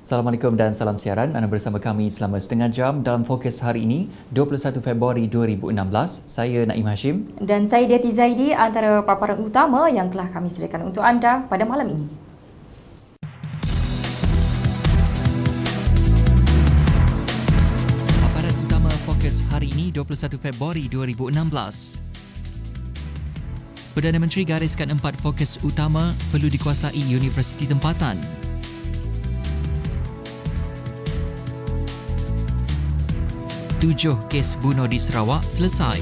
Assalamualaikum dan salam siaran. Anda bersama kami selama setengah jam dalam Fokus hari ini, 21 Februari 2016. Saya Naim Hashim. Dan saya Diati Zaidi, antara paparan utama yang telah kami sediakan untuk anda pada malam ini. Paparan utama Fokus hari ini, 21 Februari 2016. Perdana Menteri gariskan 4 fokus utama perlu dikuasai universiti tempatan. Tujuh kes bunuh di Sarawak selesai.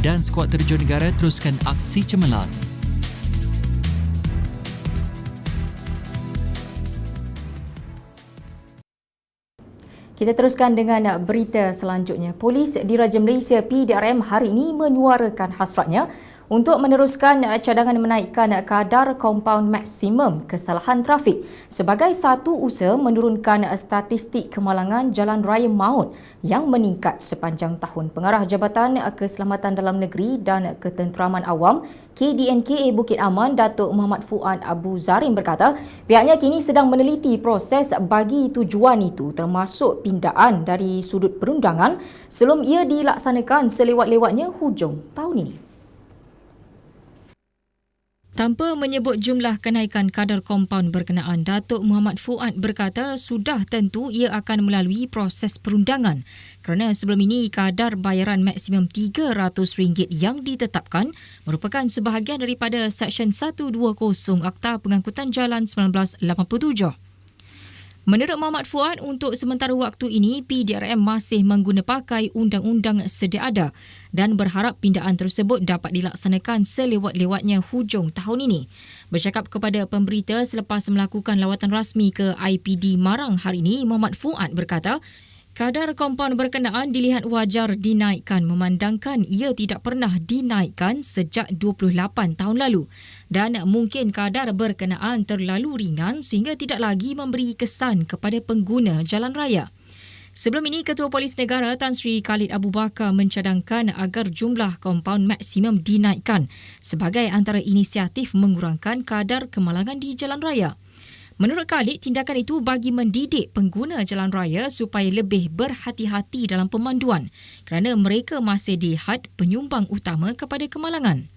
Dan skuad terjun negara teruskan aksi cemerlang. Kita teruskan dengan berita selanjutnya. Polis Diraja Malaysia PDRM hari ini menyuarakan hasratnya untuk meneruskan cadangan menaikkan kadar kompaun maksimum kesalahan trafik sebagai satu usaha menurunkan statistik kemalangan jalan raya maut yang meningkat sepanjang tahun. Pengarah Jabatan Keselamatan Dalam Negeri dan Ketenteraman Awam KDNKA Bukit Aman, Datuk Muhammad Fuad Abu Zarin berkata, pihaknya kini sedang meneliti proses bagi tujuan itu termasuk pindaan dari sudut perundangan sebelum ia dilaksanakan selewat-lewatnya hujung tahun ini. Tanpa menyebut jumlah kenaikan kadar kompaun berkenaan, Datuk Muhammad Fuad berkata sudah tentu ia akan melalui proses perundangan kerana sebelum ini kadar bayaran maksimum RM300 yang ditetapkan merupakan sebahagian daripada Seksyen 120 Akta Pengangkutan Jalan 1987. Menurut Muhammad Fuad, untuk sementara waktu ini, PDRM masih mengguna pakai undang-undang sedia ada dan berharap pindaan tersebut dapat dilaksanakan selewat-lewatnya hujung tahun ini. Bercakap kepada pemberita selepas melakukan lawatan rasmi ke IPD Marang hari ini, Muhammad Fuad berkata, kadar kompaun berkenaan dilihat wajar dinaikkan memandangkan ia tidak pernah dinaikkan sejak 28 tahun lalu dan mungkin kadar berkenaan terlalu ringan sehingga tidak lagi memberi kesan kepada pengguna jalan raya. Sebelum ini, Ketua Polis Negara Tan Sri Khalid Abu Bakar mencadangkan agar jumlah kompaun maksimum dinaikkan sebagai antara inisiatif mengurangkan kadar kemalangan di jalan raya. Menurut Khalid, tindakan itu bagi mendidik pengguna jalan raya supaya lebih berhati-hati dalam pemanduan kerana mereka masih dilihat penyumbang utama kepada kemalangan.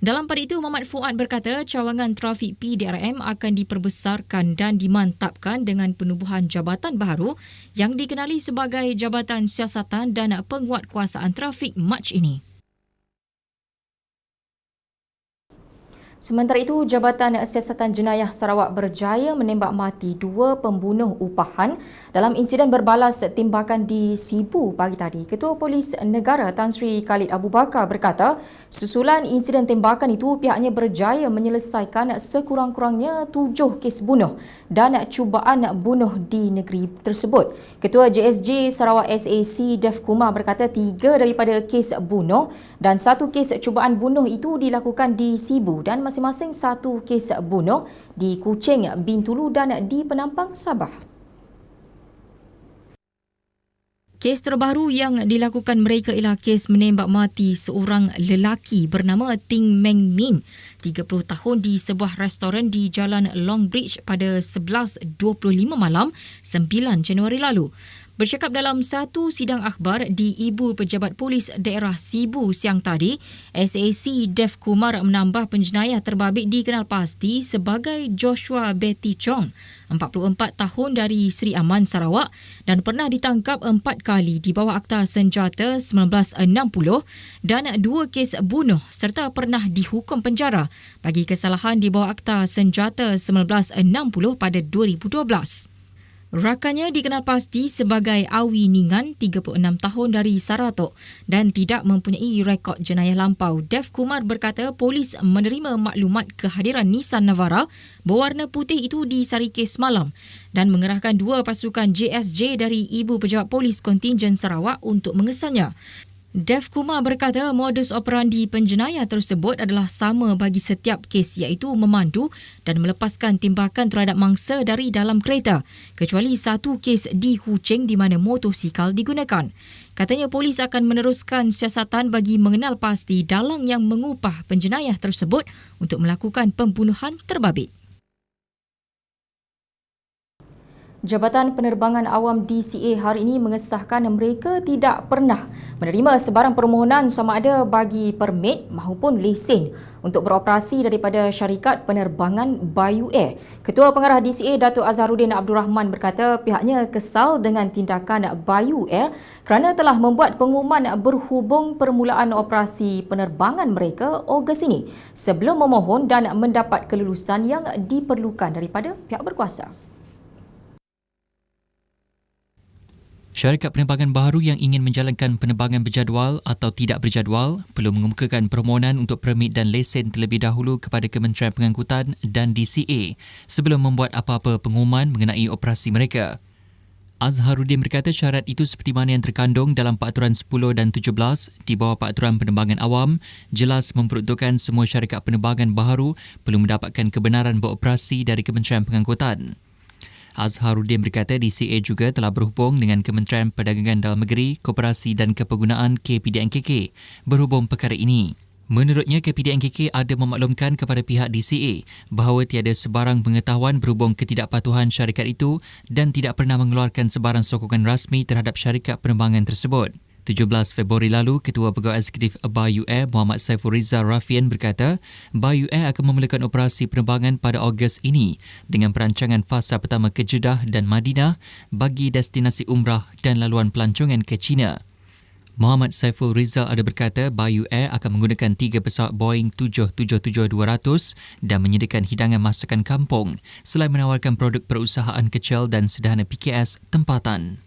Dalam pada itu, Muhammad Fuad berkata cawangan trafik PDRM akan diperbesarkan dan dimantapkan dengan penubuhan jabatan baru yang dikenali sebagai Jabatan Siasatan dan Penguatkuasaan Trafik MAJ ini. Sementara itu, Jabatan Siasatan Jenayah Sarawak berjaya menembak mati 2 pembunuh upahan dalam insiden berbalas tembakan di Sibu pagi tadi. Ketua Polis Negara Tan Sri Khalid Abu Bakar berkata, susulan insiden tembakan itu pihaknya berjaya menyelesaikan sekurang-kurangnya 7 kes bunuh dan cubaan bunuh di negeri tersebut. Ketua JSJ Sarawak SAC Dev Kumar berkata 3 daripada kes bunuh dan 1 kes cubaan bunuh itu dilakukan di Sibu dan masing-masing 1 kes bunuh di Kuching, Bintulu dan di Penampang, Sabah. Kes terbaru yang dilakukan mereka ialah kes menembak mati seorang lelaki bernama Ting Meng Min, 30 tahun di sebuah restoran di Jalan Longbridge pada 11.25 malam 9 Januari lalu. Bercakap dalam satu sidang akhbar di Ibu Pejabat Polis Daerah Sibu siang tadi, SAC Dev Kumar menambah penjenayah terbabit dikenal pasti sebagai Joshua Betty Chong, 44 tahun dari Seri Aman, Sarawak dan pernah ditangkap 4 kali di bawah Akta Senjata 1960 dan 2 kes bunuh serta pernah dihukum penjara bagi kesalahan di bawah Akta Senjata 1960 pada 2012. Rakannya dikenal pasti sebagai Awi Ningan, 36 tahun dari Saratok dan tidak mempunyai rekod jenayah lampau. Dev Kumar berkata polis menerima maklumat kehadiran Nissan Navara berwarna putih itu di Sarike semalam dan mengerahkan 2 pasukan JSJ dari Ibu Pejabat Polis Kontingen Sarawak untuk mengesannya. Dev Kumar berkata modus operandi penjenayah tersebut adalah sama bagi setiap kes, iaitu memandu dan melepaskan timbakan terhadap mangsa dari dalam kereta, kecuali satu kes di Kuching di mana motosikal digunakan. Katanya polis akan meneruskan siasatan bagi mengenal pasti dalang yang mengupah penjenayah tersebut untuk melakukan pembunuhan terbabit. Jabatan Penerbangan Awam DCA hari ini mengesahkan mereka tidak pernah menerima sebarang permohonan sama ada bagi permit maupun lesen untuk beroperasi daripada syarikat penerbangan Bayu Air. Ketua Pengarah DCA Datuk Azharuddin Abdul Rahman berkata pihaknya kesal dengan tindakan Bayu Air kerana telah membuat pengumuman berhubung permulaan operasi penerbangan mereka Ogos ini sebelum memohon dan mendapat kelulusan yang diperlukan daripada pihak berkuasa. Syarikat penerbangan baharu yang ingin menjalankan penerbangan berjadual atau tidak berjadual perlu mengemukakan permohonan untuk permit dan lesen terlebih dahulu kepada Kementerian Pengangkutan dan DCA sebelum membuat apa-apa pengumuman mengenai operasi mereka. Azharuddin berkata syarat itu seperti mana yang terkandung dalam Peraturan 10 dan 17 di bawah Peraturan Penerbangan Awam jelas memperuntukkan semua syarikat penerbangan baharu perlu mendapatkan kebenaran beroperasi dari Kementerian Pengangkutan. Azharuddin berkata DCA juga telah berhubung dengan Kementerian Perdagangan Dalam Negeri, Koperasi dan Kepengunaan KPDNKK berhubung perkara ini. Menurutnya, KPDNKK ada memaklumkan kepada pihak DCA bahawa tiada sebarang pengetahuan berhubung ketidakpatuhan syarikat itu dan tidak pernah mengeluarkan sebarang sokongan rasmi terhadap syarikat penerbangan tersebut. 17 Februari lalu, Ketua Pegawai Eksekutif Bayu Air Muhammad Saiful Rizal Rafian berkata Bayu Air akan memulakan operasi penerbangan pada Ogos ini dengan perancangan fasa pertama ke Jeddah dan Madinah bagi destinasi umrah dan laluan pelancongan ke China. Muhammad Saiful Rizal ada berkata Bayu Air akan menggunakan 3 pesawat Boeing 777-200 dan menyediakan hidangan masakan kampung selain menawarkan produk perusahaan kecil dan sederhana PKS tempatan.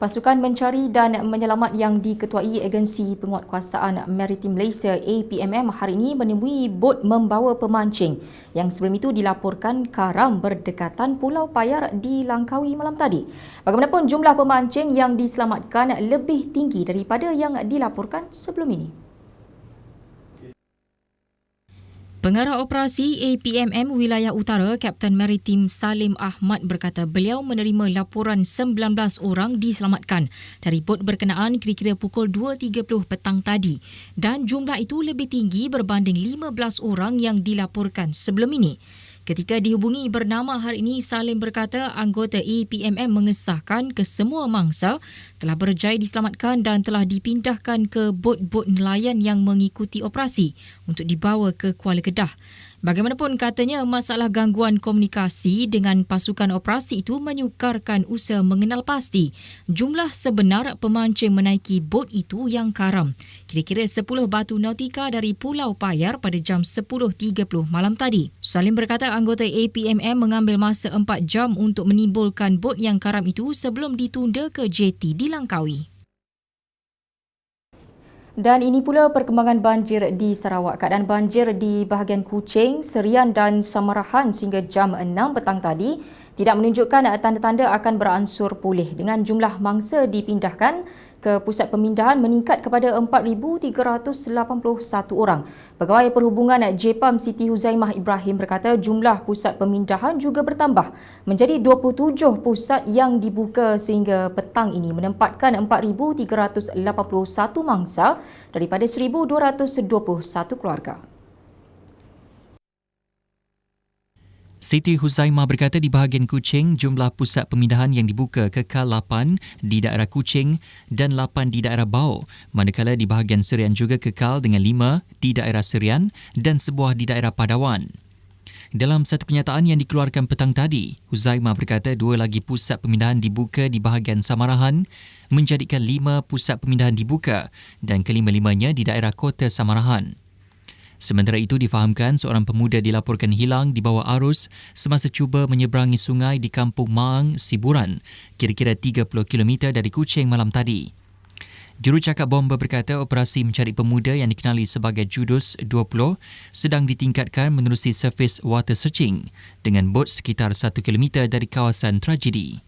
Pasukan Mencari dan Menyelamat yang diketuai Agensi Penguatkuasaan Maritim Malaysia APMM hari ini menemui bot membawa pemancing yang sebelum itu dilaporkan karam berdekatan Pulau Payar di Langkawi malam tadi. Bagaimanapun jumlah pemancing yang diselamatkan lebih tinggi daripada yang dilaporkan sebelum ini. Pengarah Operasi APMM Wilayah Utara, Kapten Maritim Salim Ahmad berkata beliau menerima laporan 19 orang diselamatkan dari bot berkenaan kira-kira pukul 2.30 petang tadi dan jumlah itu lebih tinggi berbanding 15 orang yang dilaporkan sebelum ini. Ketika dihubungi bernama hari ini, Salim berkata anggota APMM mengesahkan kesemua mangsa telah berjaya diselamatkan dan telah dipindahkan ke bot-bot nelayan yang mengikuti operasi untuk dibawa ke Kuala Kedah. Bagaimanapun katanya masalah gangguan komunikasi dengan pasukan operasi itu menyukarkan usaha mengenal pasti jumlah sebenar pemancing menaiki bot itu yang karam. Kira-kira 10 batu nautika dari Pulau Payar pada jam 10.30 malam tadi. Salim berkata anggota APMM mengambil masa 4 jam untuk menimbulkan bot yang karam itu sebelum ditunda ke JT di Langkawi. Dan ini pula perkembangan banjir di Sarawak. Keadaan banjir di bahagian Kuching, Serian dan Samarahan sehingga jam 6 petang tadi tidak menunjukkan tanda-tanda akan beransur pulih dengan jumlah mangsa dipindahkan ke pusat pemindahan meningkat kepada 4,381 orang. Pegawai Perhubungan JPAM Siti Huzaimah Ibrahim berkata jumlah pusat pemindahan juga bertambah menjadi 27 pusat yang dibuka sehingga petang ini menempatkan 4,381 mangsa daripada 1,221 keluarga. Siti Huzaimah berkata di bahagian Kuching, jumlah pusat pemindahan yang dibuka kekal 8 di daerah Kuching dan 8 di daerah Bau, manakala di bahagian Serian juga kekal dengan 5 di daerah Serian dan sebuah di daerah Padawan. Dalam satu kenyataan yang dikeluarkan petang tadi, Huzaimah berkata 2 lagi pusat pemindahan dibuka di bahagian Samarahan, menjadikan 5 pusat pemindahan dibuka dan kelima-limanya di daerah Kota Samarahan. Sementara itu difahamkan seorang pemuda dilaporkan hilang di bawah arus semasa cuba menyeberangi sungai di Kampung Maang, Siburan, kira-kira 30 km dari Kuching malam tadi. Jurucakap bomba berkata operasi mencari pemuda yang dikenali sebagai Judus 20 sedang ditingkatkan menerusi surface water searching dengan bot sekitar 1 km dari kawasan tragedi.